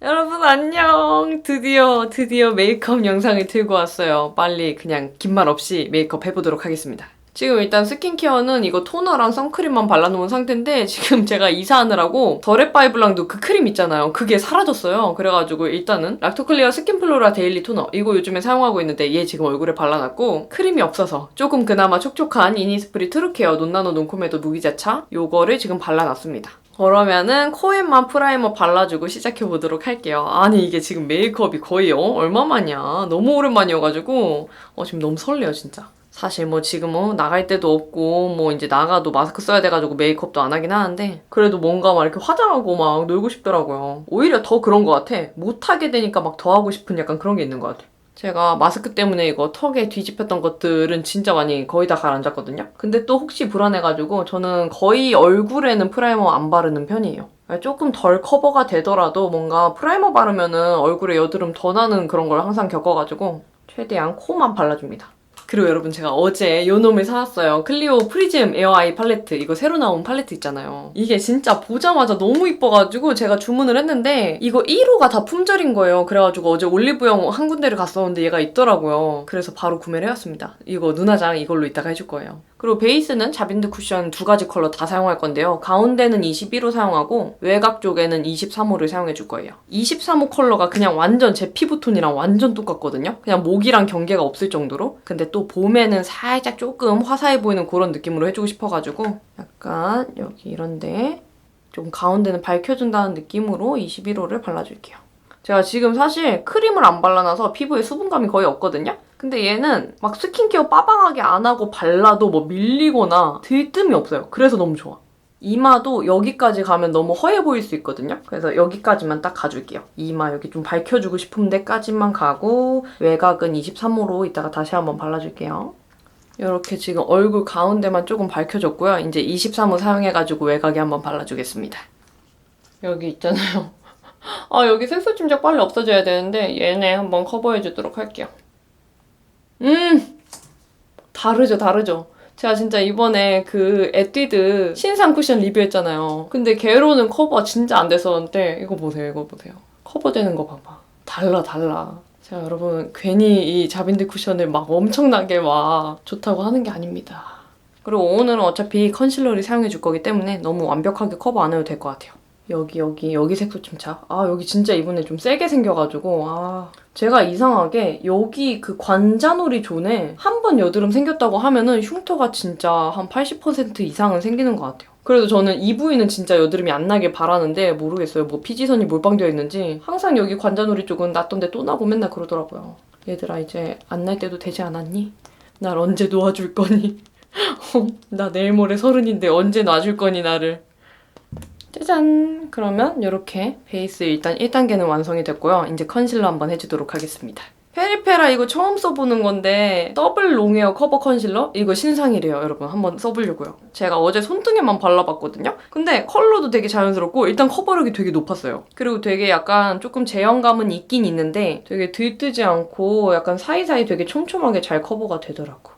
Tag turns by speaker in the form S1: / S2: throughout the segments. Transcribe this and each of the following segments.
S1: 여러분 안녕! 드디어 메이크업 영상을 들고 왔어요. 빨리 그냥 긴 말 없이 메이크업 해보도록 하겠습니다. 지금 일단 스킨케어는 이거 토너랑 선크림만 발라놓은 상태인데 지금 제가 이사하느라고 더랩바이블랑도 그 크림 있잖아요. 그게 사라졌어요. 그래가지고 일단은 락토클리어 스킨플로라 데일리 토너 이거 요즘에 사용하고 있는데 얘 지금 얼굴에 발라놨고 크림이 없어서 조금 그나마 촉촉한 이니스프리 트루케어 논나노 논코메도 무기자차 요거를 지금 발라놨습니다. 그러면은 코에만 프라이머 발라주고 시작해보도록 할게요. 아니 이게 지금 메이크업이 거의 얼마만이야. 너무 오랜만이어가지고 지금 너무 설레요 진짜. 사실 뭐 지금 나갈 데도 없고 뭐 이제 나가도 마스크 써야 돼가지고 메이크업도 안 하긴 하는데 그래도 뭔가 막 이렇게 화장하고 막 놀고 싶더라고요. 오히려 더 그런 것 같아. 못하게 되니까 막 더 하고 싶은 약간 그런 게 있는 것 같아. 제가 마스크 때문에 이거 턱에 뒤집혔던 것들은 진짜 많이 거의 다 가라앉았거든요? 근데 또 혹시 불안해가지고 저는 거의 얼굴에는 프라이머 안 바르는 편이에요. 조금 덜 커버가 되더라도 뭔가 프라이머 바르면은 얼굴에 여드름 더 나는 그런 걸 항상 겪어가지고 최대한 코만 발라줍니다. 그리고 여러분 제가 어제 요 놈을 사왔어요. 클리오 프리즘 에어 아이 팔레트. 이거 새로 나온 팔레트 있잖아요. 이게 진짜 보자마자 너무 이뻐가지고 제가 주문을 했는데 이거 1호가 다 품절인 거예요. 그래가지고 어제 올리브영 한 군데를 갔었는데 얘가 있더라고요. 그래서 바로 구매를 해왔습니다. 이거 눈화장 이걸로 이따가 해줄 거예요. 그리고 베이스는 자빈드 쿠션 2가지 컬러 다 사용할 건데요. 가운데는 21호 사용하고 외곽 쪽에는 23호를 사용해줄 거예요. 23호 컬러가 그냥 완전 제 피부톤이랑 완전 똑같거든요. 그냥 목이랑 경계가 없을 정도로. 근데 또 봄에는 살짝 조금 화사해 보이는 그런 느낌으로 해주고 싶어가지고 약간 여기 이런데 좀 가운데는 밝혀준다는 느낌으로 21호를 발라줄게요. 제가 지금 사실 크림을 안 발라놔서 피부에 수분감이 거의 없거든요? 근데 얘는 막 스킨케어 빠방하게 안 하고 발라도 뭐 밀리거나 들뜸이 없어요. 그래서 너무 좋아. 이마도 여기까지 가면 너무 허해 보일 수 있거든요? 그래서 여기까지만 딱 가줄게요. 이마 여기 좀 밝혀주고 싶은 데까지만 가고 외곽은 23호로 이따가 다시 한번 발라줄게요. 이렇게 지금 얼굴 가운데만 조금 밝혀줬고요. 이제 23호 사용해가지고 외곽에 한번 발라주겠습니다. 여기 있잖아요. 아 여기 색소 침착 빨리 없어져야 되는데 얘네 한번 커버해주도록 할게요. 다르죠. 제가 진짜 이번에 그 에뛰드 신상 쿠션 리뷰했잖아요. 근데 걔로는 커버 진짜 안 됐었는데 이거 보세요. 커버되는 거 봐봐. 달라. 제가 여러분 괜히 이 자빈드 쿠션을 막 엄청나게 막 좋다고 하는 게 아닙니다. 그리고 오늘은 어차피 컨실러를 사용해줄 거기 때문에 너무 완벽하게 커버 안 해도 될 것 같아요. 여기 색소 침착. 여기 진짜 이번에 좀 세게 생겨가지고 제가 이상하게 여기 그 관자놀이 존에 한 번 여드름 생겼다고 하면은 흉터가 진짜 한 80% 이상은 생기는 것 같아요. 그래도 저는 이 부위는 진짜 여드름이 안 나길 바라는데 모르겠어요. 뭐 피지선이 몰빵되어 있는지 항상 여기 관자놀이 쪽은 났던데 또 나고 맨날 그러더라고요. 얘들아 이제 안 날 때도 되지 않았니? 날 언제 놓아줄 거니? 나 내일 모레 30인데 언제 놔줄 거니 나를? 짜잔! 그러면 이렇게 베이스 일단 1단계는 완성이 됐고요. 이제 컨실러 한번 해주도록 하겠습니다. 페리페라 이거 처음 써보는 건데 더블 롱웨어 커버 컨실러? 이거 신상이래요, 여러분. 한번 써보려고요. 제가 어제 손등에만 발라봤거든요? 근데 컬러도 되게 자연스럽고 일단 커버력이 되게 높았어요. 그리고 되게 약간 조금 제형감은 있긴 있는데 되게 들뜨지 않고 약간 사이사이 되게 촘촘하게 잘 커버가 되더라고.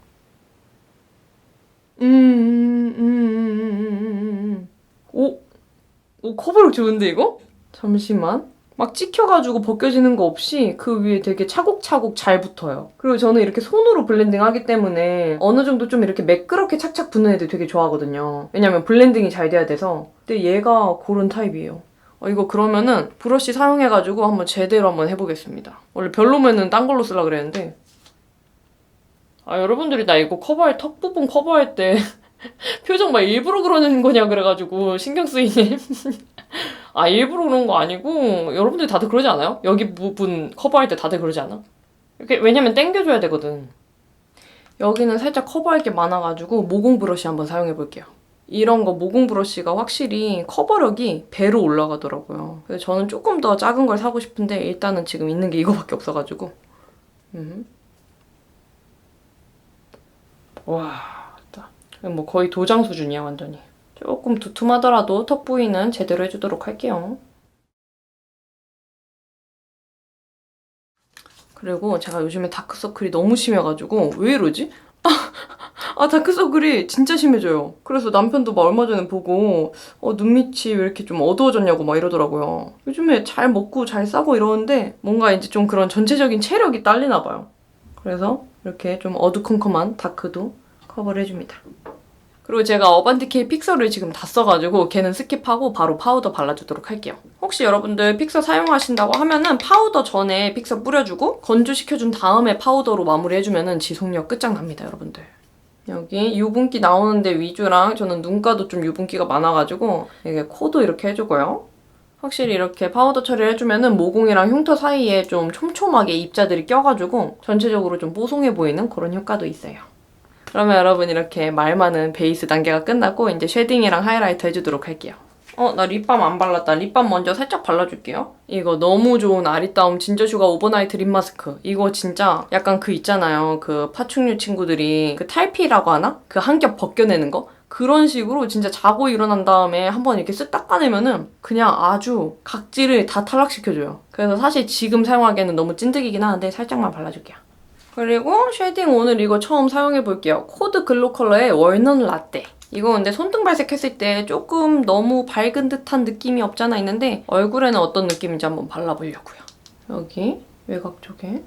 S1: 오, 커버력 좋은데 이거? 잠시만. 막 찍혀가지고 벗겨지는 거 없이 그 위에 되게 차곡차곡 잘 붙어요. 그리고 저는 이렇게 손으로 블렌딩 하기 때문에 어느 정도 좀 이렇게 매끄럽게 착착 붙는 애들 되게 좋아하거든요. 왜냐면 블렌딩이 잘 돼야 돼서. 근데 얘가 그런 타입이에요. 이거 그러면은 브러쉬 사용해가지고 한번 제대로 한번 해보겠습니다. 원래 별로면은 딴 걸로 쓰려고 그랬는데 여러분들이 나 이거 턱 부분 커버할 때 표정 막 일부러 그러는 거냐 그래가지고 신경 쓰이네. 일부러 그런 거 아니고 여러분들 다들 그러지 않아요? 여기 부분 커버할 때 다들 그러지 않아? 이렇게 왜냐면 당겨줘야 되거든. 여기는 살짝 커버할 게 많아가지고 모공 브러쉬 한번 사용해볼게요. 이런 거 모공 브러쉬가 확실히 커버력이 배로 올라가더라고요. 그래서 저는 조금 더 작은 걸 사고 싶은데 일단은 지금 있는 게 이거밖에 없어가지고. 와, 뭐 거의 도장 수준이야 완전히. 조금 두툼하더라도 턱 부위는 제대로 해주도록 할게요. 그리고 제가 요즘에 다크서클이 너무 심해가지고 왜 이러지? 다크서클이 진짜 심해져요. 그래서 남편도 막 얼마 전에 보고 눈밑이 왜 이렇게 좀 어두워졌냐고 막 이러더라고요. 요즘에 잘 먹고 잘 싸고 이러는데 뭔가 이제 좀 그런 전체적인 체력이 딸리나 봐요. 그래서 이렇게 좀 어두컴컴한 다크도 커버를 해줍니다. 그리고 제가 어반디케이 픽서를 지금 다 써가지고 걔는 스킵하고 바로 파우더 발라주도록 할게요. 혹시 여러분들 픽서 사용하신다고 하면은 파우더 전에 픽서 뿌려주고 건조시켜준 다음에 파우더로 마무리해주면은 지속력 끝장납니다, 여러분들. 여기 유분기 나오는데 위주랑 저는 눈가도 좀 유분기가 많아가지고 이게 코도 이렇게 해주고요. 확실히 이렇게 파우더 처리를 해주면은 모공이랑 흉터 사이에 좀 촘촘하게 입자들이 껴가지고 전체적으로 좀 뽀송해 보이는 그런 효과도 있어요. 그러면 여러분 이렇게 말 많은 베이스 단계가 끝나고 이제 쉐딩이랑 하이라이터 해주도록 할게요. 나 립밤 안 발랐다. 립밤 먼저 살짝 발라줄게요. 이거 너무 좋은 아리따움 진저슈가 오버나이트 립 마스크. 이거 진짜 약간 그 있잖아요. 그 파충류 친구들이 그 탈피라고 하나? 그 한 겹 벗겨내는 거? 그런 식으로 진짜 자고 일어난 다음에 한번 이렇게 쓱 닦아내면은 그냥 아주 각질을 다 탈락시켜줘요. 그래서 사실 지금 사용하기에는 너무 찐득이긴 하는데 살짝만 발라줄게요. 그리고 쉐딩 오늘 이거 처음 사용해볼게요. 코드 글로 컬러의 월넛 라떼. 이거 근데 손등 발색했을 때 조금 너무 밝은 듯한 느낌이 없잖아 있는데 얼굴에는 어떤 느낌인지 한번 발라보려고요. 여기 외곽 쪽에.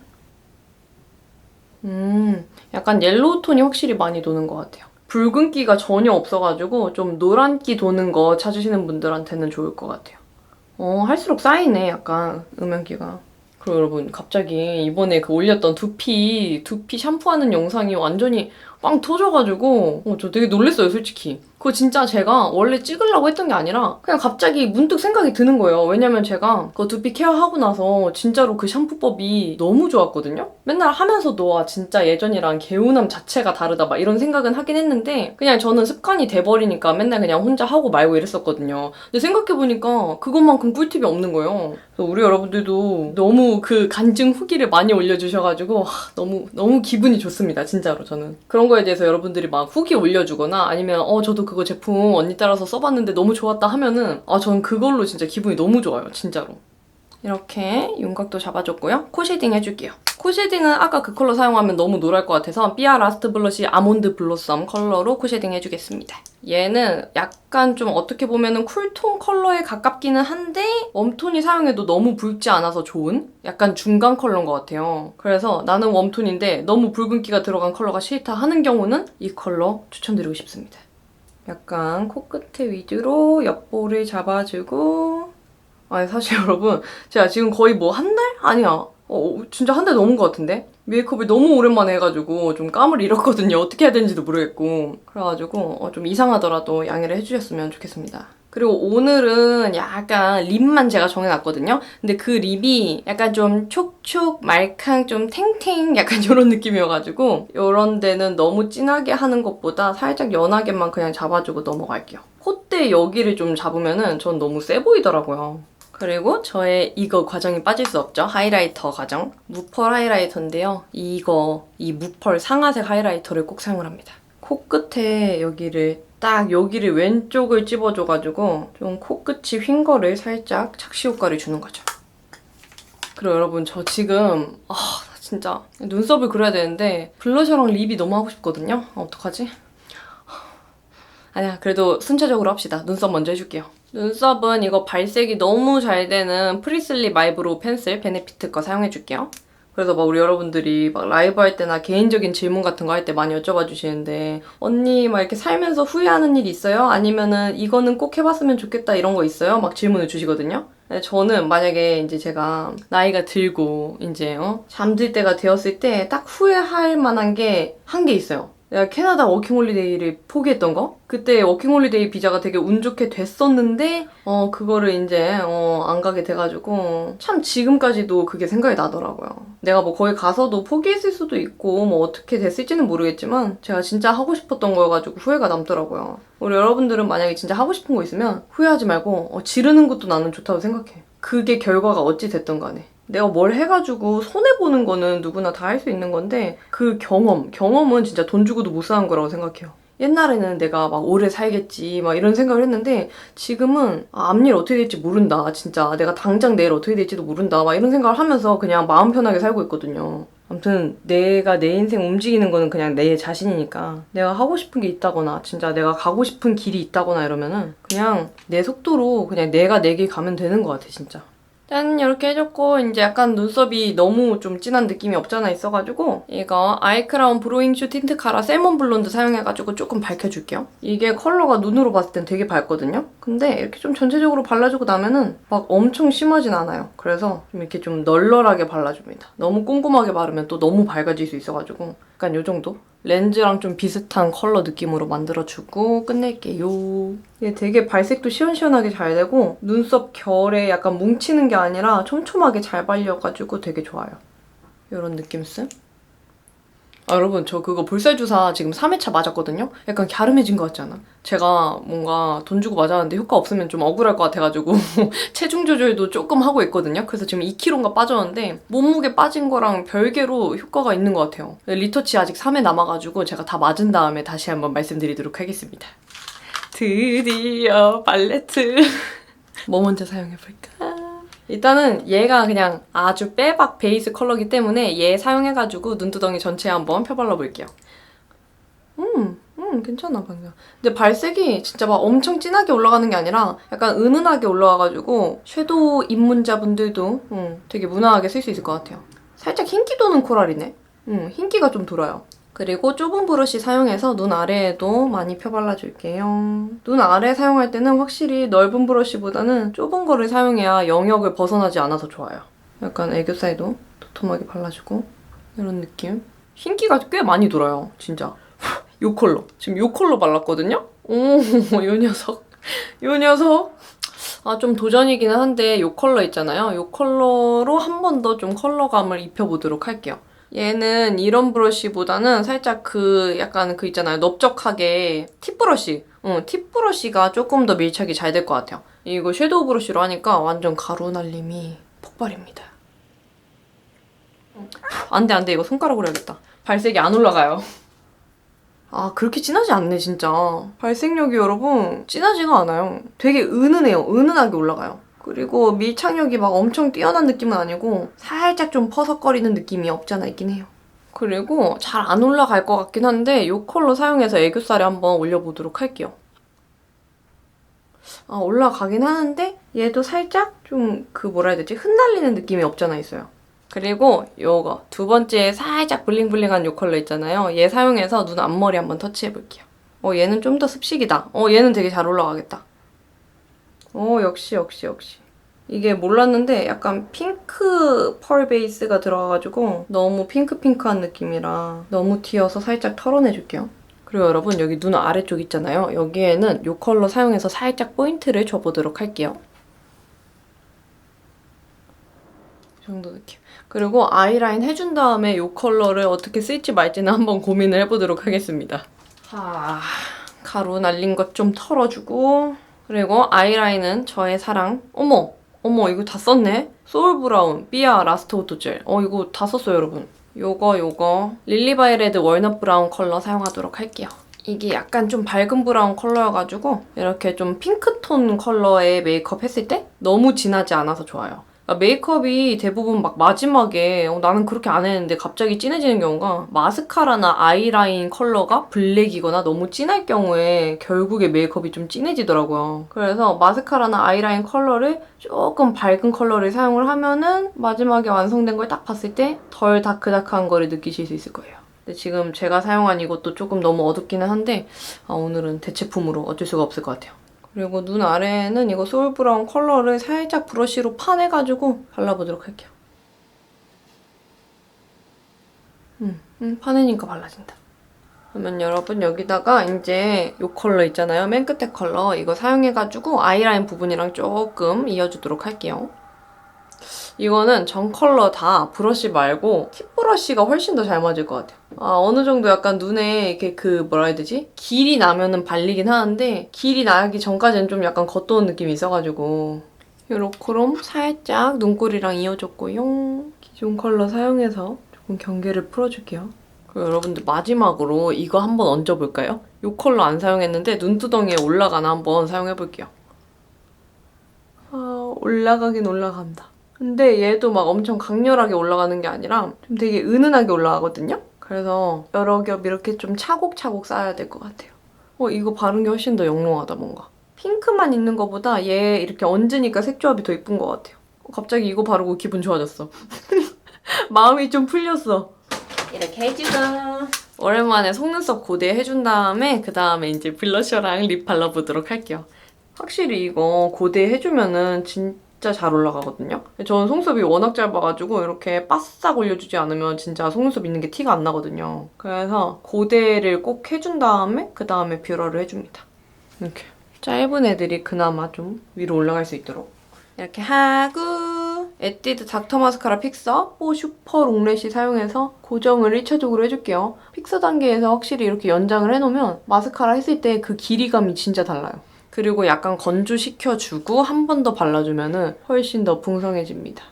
S1: 약간 옐로우 톤이 확실히 많이 도는 것 같아요. 붉은기가 전혀 없어가지고 좀 노란기 도는 거 찾으시는 분들한테는 좋을 것 같아요. 할수록 쌓이네, 약간 음영기가. 그리고 여러분 갑자기 이번에 그 올렸던 두피 샴푸하는 영상이 완전히 빵 터져가지고 저 되게 놀랬어요, 솔직히. 그거 진짜 제가 원래 찍으려고 했던 게 아니라 그냥 갑자기 문득 생각이 드는 거예요. 왜냐면 제가 그 두피 케어하고 나서 진짜로 그 샴푸법이 너무 좋았거든요? 맨날 하면서도 진짜 예전이랑 개운함 자체가 다르다 막 이런 생각은 하긴 했는데 그냥 저는 습관이 돼버리니까 맨날 그냥 혼자 하고 말고 이랬었거든요. 근데 생각해보니까 그것만큼 꿀팁이 없는 거예요. 그래서 우리 여러분들도 너무 그 간증 후기를 많이 올려주셔가지고 너무 기분이 좋습니다, 진짜로 저는. 그런 거에 대해서 여러분들이 막 후기 올려주거나 아니면 저도 그거 제품 언니 따라서 써봤는데 너무 좋았다 하면은 저는 그걸로 진짜 기분이 너무 좋아요, 진짜로. 이렇게 윤곽도 잡아줬고요. 코 쉐딩 해줄게요. 코 쉐딩은 아까 그 컬러 사용하면 너무 노랄 것 같아서 삐아 라스트 블러쉬 아몬드 블로썸 컬러로 코 쉐딩 해주겠습니다. 얘는 약간 좀 어떻게 보면은 쿨톤 컬러에 가깝기는 한데 웜톤이 사용해도 너무 붉지 않아서 좋은 약간 중간 컬러인 것 같아요. 그래서 나는 웜톤인데 너무 붉은기가 들어간 컬러가 싫다 하는 경우는 이 컬러 추천드리고 싶습니다. 약간 코끝에 위주로 옆볼을 잡아주고 사실 여러분 제가 지금 거의 뭐 한 달? 아니야. 진짜 한 달 넘은 것 같은데? 메이크업을 너무 오랜만에 해가지고 좀 감을 잃었거든요. 어떻게 해야 되는지도 모르겠고. 그래가지고 좀 이상하더라도 양해를 해주셨으면 좋겠습니다. 그리고 오늘은 약간 립만 제가 정해놨거든요. 근데 그 립이 약간 좀 촉촉, 말캉, 좀 탱탱 약간 이런 느낌이어가지고 이런 데는 너무 진하게 하는 것보다 살짝 연하게만 그냥 잡아주고 넘어갈게요. 콧대 여기를 좀 잡으면은 전 너무 세 보이더라고요. 그리고 저의 이거 과정이 빠질 수 없죠. 하이라이터 과정. 무펄 하이라이터인데요. 이 무펄 상아색 하이라이터를 꼭 사용을 합니다. 코끝에 여기를 왼쪽을 찝어줘가지고 좀 코끝이 휜 거를 살짝 착시 효과를 주는 거죠. 그리고 여러분 저 지금 진짜 눈썹을 그려야 되는데 블러셔랑 립이 너무 하고 싶거든요. 어떡하지? 아니야, 그래도 순차적으로 합시다. 눈썹 먼저 해줄게요. 눈썹은 이거 발색이 너무 잘 되는 프리슬립 아이브로우 펜슬 베네피트 거 사용해줄게요. 그래서 막 우리 여러분들이 막 라이브 할 때나 개인적인 질문 같은 거 할 때 많이 여쭤봐 주시는데 언니 막 이렇게 살면서 후회하는 일 있어요? 아니면은 이거는 꼭 해봤으면 좋겠다 이런 거 있어요? 막 질문을 주시거든요. 저는 만약에 이제 제가 나이가 들고 이제 잠들 때가 되었을 때 딱 후회할 만한 게 한 게 있어요. 내가 캐나다 워킹홀리데이를 포기했던 거? 그때 워킹홀리데이 비자가 되게 운 좋게 됐었는데 그거를 이제 안 가게 돼가지고 참 지금까지도 그게 생각이 나더라고요. 내가 뭐 거기 가서도 포기했을 수도 있고 뭐 어떻게 됐을지는 모르겠지만 제가 진짜 하고 싶었던 거여가지고 후회가 남더라고요. 우리 여러분들은 만약에 진짜 하고 싶은 거 있으면 후회하지 말고 지르는 것도 나는 좋다고 생각해. 그게 결과가 어찌 됐든 간에. 내가 뭘 해가지고 손해보는 거는 누구나 다 할 수 있는 건데 그 경험은 진짜 돈 주고도 못 사는 거라고 생각해요. 옛날에는 내가 막 오래 살겠지 막 이런 생각을 했는데 지금은 앞일 어떻게 될지 모른다 진짜 내가 당장 내일 어떻게 될지도 모른다 막 이런 생각을 하면서 그냥 마음 편하게 살고 있거든요. 아무튼 내가 내 인생 움직이는 거는 그냥 내 자신이니까 내가 하고 싶은 게 있다거나 진짜 내가 가고 싶은 길이 있다거나 이러면은 그냥 내 속도로 그냥 내가 내 길 가면 되는 것 같아 진짜. 짠 이렇게 해줬고 이제 약간 눈썹이 너무 좀 진한 느낌이 없잖아 있어가지고 이거 아이크라운 브로잉 슈 틴트 카라 셀몬 블론드 사용해가지고 조금 밝혀줄게요. 이게 컬러가 눈으로 봤을 땐 되게 밝거든요? 근데 이렇게 좀 전체적으로 발라주고 나면은 막 엄청 심하진 않아요. 그래서 좀 이렇게 좀 널널하게 발라줍니다. 너무 꼼꼼하게 바르면 또 너무 밝아질 수 있어가지고 약간 요 정도? 렌즈랑 좀 비슷한 컬러 느낌으로 만들어주고 끝낼게요. 이게 되게 발색도 시원시원하게 잘 되고 눈썹 결에 약간 뭉치는 게 아니라 촘촘하게 잘 발려가지고 되게 좋아요. 이런 느낌씀? 여러분 저 그거 볼살주사 지금 3회차 맞았거든요? 약간 갸름해진 것 같지 않아? 제가 뭔가 돈 주고 맞았는데 효과 없으면 좀 억울할 것 같아가지고 체중 조절도 조금 하고 있거든요? 그래서 지금 2kg가 빠졌는데 몸무게 빠진 거랑 별개로 효과가 있는 것 같아요. 리터치 아직 3회 남아가지고 제가 다 맞은 다음에 다시 한번 말씀드리도록 하겠습니다. 드디어 팔레트 뭐 먼저 사용해볼까? 일단은 얘가 그냥 아주 빼박 베이스 컬러기 때문에 얘 사용해가지고 눈두덩이 전체에 한번 펴발라볼게요. 괜찮아 방금. 근데 발색이 진짜 막 엄청 진하게 올라가는 게 아니라 약간 은은하게 올라와가지고 섀도우 입문자분들도 되게 무난하게 쓸 수 있을 것 같아요. 살짝 흰기 도는 코랄이네. 흰기가 좀 돌아요. 그리고 좁은 브러쉬 사용해서 눈 아래에도 많이 펴발라줄게요. 눈 아래 사용할 때는 확실히 넓은 브러쉬보다는 좁은 거를 사용해야 영역을 벗어나지 않아서 좋아요. 약간 애교살도 도톰하게 발라주고 이런 느낌. 흰기가 꽤 많이 돌아요, 진짜. 요 컬러. 지금 요 컬러 발랐거든요? 오, 요 녀석. 요 녀석. 아, 좀 도전이기는 한데 요 컬러 있잖아요. 요 컬러로 한 번 더 좀 컬러감을 입혀보도록 할게요. 얘는 이런 브러쉬보다는 살짝 약간 있잖아요. 넓적하게 팁 브러쉬. 팁 브러쉬가 조금 더 밀착이 잘 될 것 같아요. 이거 섀도우 브러쉬로 하니까 완전 가루 날림이 폭발입니다. 안 돼. 이거 손가락으로 해야겠다. 발색이 안 올라가요. 아, 그렇게 진하지 않네, 진짜. 발색력이 여러분, 진하지가 않아요. 되게 은은해요. 은은하게 올라가요. 그리고 밀착력이 막 엄청 뛰어난 느낌은 아니고 살짝 좀 퍼석거리는 느낌이 없지 않아 있긴 해요. 그리고 잘 안 올라갈 것 같긴 한데 이 컬러 사용해서 애교살에 한번 올려보도록 할게요. 아, 올라가긴 하는데 얘도 살짝 좀 뭐라 해야 되지? 흩날리는 느낌이 없지 않아 있어요. 그리고 요거 두 번째 살짝 블링블링한 요 컬러 있잖아요. 얘 사용해서 눈 앞머리 한번 터치해볼게요. 얘는 좀 더 습식이다. 얘는 되게 잘 올라가겠다. 역시. 이게 몰랐는데 약간 핑크 펄 베이스가 들어가가지고 너무 핑크한 느낌이라 너무 튀어서 살짝 털어내줄게요. 그리고 여러분 여기 눈 아래쪽 있잖아요. 여기에는 이 컬러 사용해서 살짝 포인트를 줘보도록 할게요. 이 정도 느낌. 그리고 아이라인 해준 다음에 이 컬러를 어떻게 쓸지 말지는 한번 고민을 해보도록 하겠습니다. 가루 날린 것 좀 털어주고 그리고 아이라인은 저의 사랑. 어머 이거 다 썼네. 소울 브라운 삐아 라스트 오토 젤. 이거 다 썼어요 여러분. 요거 릴리바이레드 월넛 브라운 컬러 사용하도록 할게요. 이게 약간 좀 밝은 브라운 컬러여가지고 이렇게 좀 핑크톤 컬러의 메이크업 했을 때 너무 진하지 않아서 좋아요. 메이크업이 대부분 막 마지막에 나는 그렇게 안 했는데 갑자기 진해지는 경우가 마스카라나 아이라인 컬러가 블랙이거나 너무 진할 경우에 결국에 메이크업이 좀 진해지더라고요. 그래서 마스카라나 아이라인 컬러를 조금 밝은 컬러를 사용을 하면은 마지막에 완성된 걸 딱 봤을 때 덜 다크다크한 거를 느끼실 수 있을 거예요. 근데 지금 제가 사용한 이것도 조금 너무 어둡기는 한데 오늘은 대체품으로 어쩔 수가 없을 것 같아요. 그리고 눈 아래에는 이거 소울 브라운 컬러를 살짝 브러쉬로 파내가지고 발라보도록 할게요. 파내니까 발라진다. 그러면 여러분 여기다가 이제 이 컬러 있잖아요. 맨 끝에 컬러 이거 사용해가지고 아이라인 부분이랑 조금 이어주도록 할게요. 이거는 전 컬러 다 브러쉬 말고 팁 브러쉬가 훨씬 더 잘 맞을 것 같아요. 어느 정도 약간 눈에 이렇게 뭐라 해야 되지? 길이 나면은 발리긴 하는데 길이 나기 전까지는 좀 약간 겉도는 느낌이 있어가지고 요렇게롬 살짝 눈꼬리랑 이어줬고요. 기존 컬러 사용해서 조금 경계를 풀어줄게요. 그리고 여러분들 마지막으로 이거 한번 얹어볼까요? 이 컬러 안 사용했는데 눈두덩이에 올라가나 한번 사용해볼게요. 올라가긴 올라간다. 근데 얘도 막 엄청 강렬하게 올라가는 게 아니라 좀 되게 은은하게 올라가거든요? 그래서 여러 겹 이렇게 좀 차곡차곡 쌓아야 될 것 같아요. 이거 바른 게 훨씬 더 영롱하다, 뭔가. 핑크만 있는 것보다 얘 이렇게 얹으니까 색조합이 더 이쁜 것 같아요. 갑자기 이거 바르고 기분 좋아졌어. 마음이 좀 풀렸어. 이렇게 해주고 오랜만에 속눈썹 고데 해준 다음에 그 다음에 이제 블러셔랑 립 발라보도록 할게요. 확실히 이거 고데 해주면은 진짜 잘 올라가거든요. 저는 속눈썹이 워낙 짧아가지고 이렇게 바싹 올려주지 않으면 진짜 속눈썹 있는 게 티가 안 나거든요. 그래서 고데를 꼭 해준 다음에 그 다음에 뷰러를 해줍니다. 이렇게 짧은 애들이 그나마 좀 위로 올라갈 수 있도록 이렇게 하고 에뛰드 닥터 마스카라 픽서 뽀 슈퍼 롱래쉬 사용해서 고정을 1차적으로 해줄게요. 픽서 단계에서 확실히 이렇게 연장을 해놓으면 마스카라 했을 때 그 길이감이 진짜 달라요. 그리고 약간 건조시켜주고 한 번 더 발라주면 훨씬 더 풍성해집니다.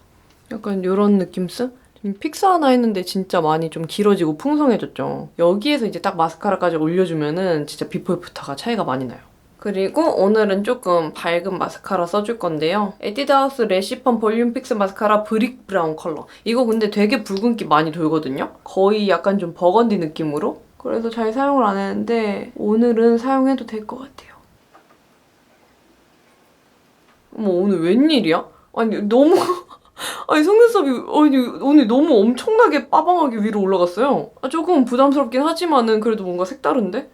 S1: 약간 이런 느낌스? 픽서 하나 했는데 진짜 많이 좀 길어지고 풍성해졌죠. 여기에서 이제 딱 마스카라까지 올려주면 진짜 비포 애프터가 차이가 많이 나요. 그리고 오늘은 조금 밝은 마스카라 써줄 건데요. 에뛰드 하우스 래쉬펌 볼륨 픽스 마스카라 브릭 브라운 컬러. 이거 근데 되게 붉은기 많이 돌거든요? 거의 약간 좀 버건디 느낌으로? 그래서 잘 사용을 안 했는데 오늘은 사용해도 될 것 같아요. 어머, 오늘 웬일이야? 아니, 너무... 아니, 속눈썹이 오늘 너무 엄청나게 빠방하게 위로 올라갔어요. 조금 부담스럽긴 하지만은 그래도 뭔가 색다른데?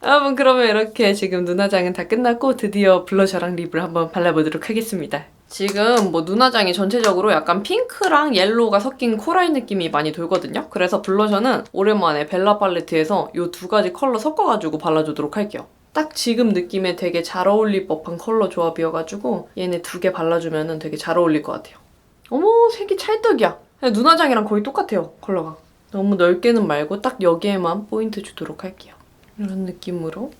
S1: 여러분, 그러면 이렇게 지금 눈화장은 다 끝났고 드디어 블러셔랑 립을 한번 발라보도록 하겠습니다. 지금 뭐 눈화장이 전체적으로 약간 핑크랑 옐로우가 섞인 코랄 느낌이 많이 돌거든요? 그래서 블러셔는 오랜만에 벨라 팔레트에서 이 두 가지 컬러 섞어가지고 발라주도록 할게요. 딱 지금 느낌에 되게 잘 어울릴 법한 컬러 조합이어가지고 얘네 두 개 발라주면 되게 잘 어울릴 것 같아요. 어머, 색이 찰떡이야. 눈화장이랑 거의 똑같아요, 컬러가. 너무 넓게는 말고 딱 여기에만 포인트 주도록 할게요. 이런 느낌으로.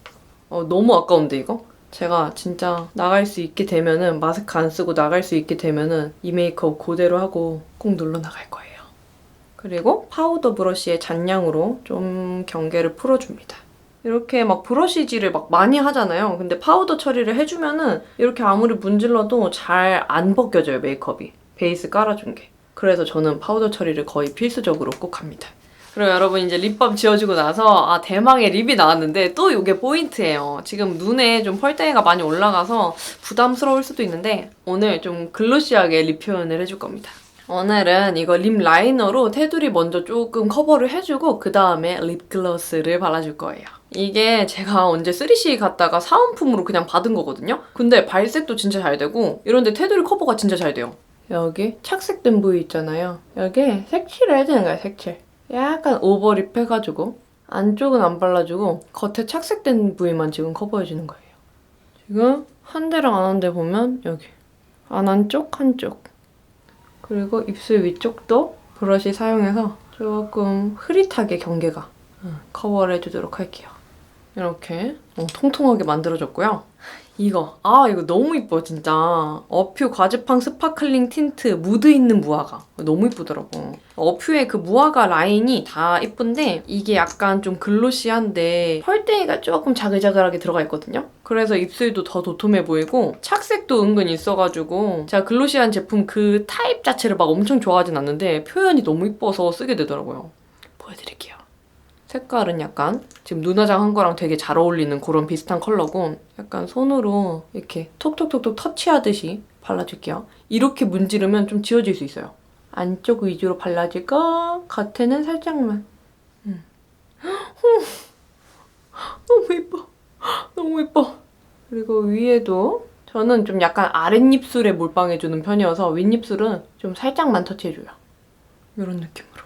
S1: 너무 아까운데 이거? 제가 진짜 나갈 수 있게 되면은 마스크 안 쓰고 나갈 수 있게 되면은 이 메이크업 그대로 하고 꼭 놀러 나갈 거예요. 그리고 파우더 브러쉬의 잔량으로 좀 경계를 풀어줍니다. 이렇게 막 브러쉬질을 막 많이 하잖아요. 근데 파우더 처리를 해주면은 이렇게 아무리 문질러도 잘 안 벗겨져요, 메이크업이. 베이스 깔아준 게. 그래서 저는 파우더 처리를 거의 필수적으로 꼭 합니다. 그리고 여러분 이제 립밤 지워주고 나서 대망의 립이 나왔는데 또 이게 포인트예요. 지금 눈에 좀 펄땡이가 많이 올라가서 부담스러울 수도 있는데 오늘 좀 글로시하게 립 표현을 해줄 겁니다. 오늘은 이거 립 라이너로 테두리 먼저 조금 커버를 해주고 그 다음에 립글로스를 발라줄 거예요. 이게 제가 언제 3CE 갔다가 사은품으로 그냥 받은 거거든요? 근데 발색도 진짜 잘 되고 이런데 테두리 커버가 진짜 잘 돼요. 여기 착색된 부위 있잖아요. 여기 색칠을 해주는 거예요, 색칠. 약간 오버립 해가지고 안쪽은 안 발라주고 겉에 착색된 부위만 지금 커버해주는 거예요. 지금 한 대랑 안 한 대 보면 여기 안 한쪽, 한쪽 그리고 입술 위쪽도 브러쉬 사용해서 조금 흐릿하게 경계가 커버를 해주도록 할게요. 이렇게 통통하게 만들어줬고요. 이거 너무 이뻐 진짜. 어퓨 과즙팡 스파클링 틴트 무드 있는 무화과 너무 이쁘더라고. 어퓨의 그 무화과 라인이 다 이쁜데 이게 약간 좀 글로시한데 펄땡이가 조금 자글자글하게 들어가 있거든요. 그래서 입술도 더 도톰해 보이고 착색도 은근 있어가지고 제가 글로시한 제품 그 타입 자체를 막 엄청 좋아하진 않는데 표현이 너무 이뻐서 쓰게 되더라고요. 보여드릴게요. 색깔은 약간 지금 눈화장 한 거랑 되게 잘 어울리는 그런 비슷한 컬러고 약간 손으로 이렇게 톡톡톡톡 터치하듯이 발라줄게요. 이렇게 문지르면 좀 지워질 수 있어요. 안쪽 위주로 발라주고 겉에는 살짝만. 너무 예뻐. 너무 예뻐. 그리고 위에도 저는 좀 약간 아랫입술에 몰빵해주는 편이어서 윗입술은 좀 살짝만 터치해줘요. 이런 느낌으로.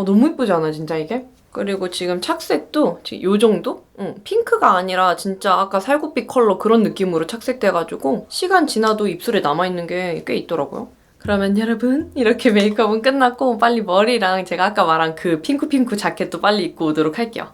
S1: 너무 예쁘지 않아 진짜 이게? 그리고 지금 착색도 지금 요 정도? 핑크가 아니라 진짜 아까 살구빛 컬러 그런 느낌으로 착색돼가지고 시간 지나도 입술에 남아있는 게 꽤 있더라고요. 그러면 여러분 이렇게 메이크업은 끝났고 빨리 머리랑 제가 아까 말한 그 핑크핑크 자켓도 빨리 입고 오도록 할게요.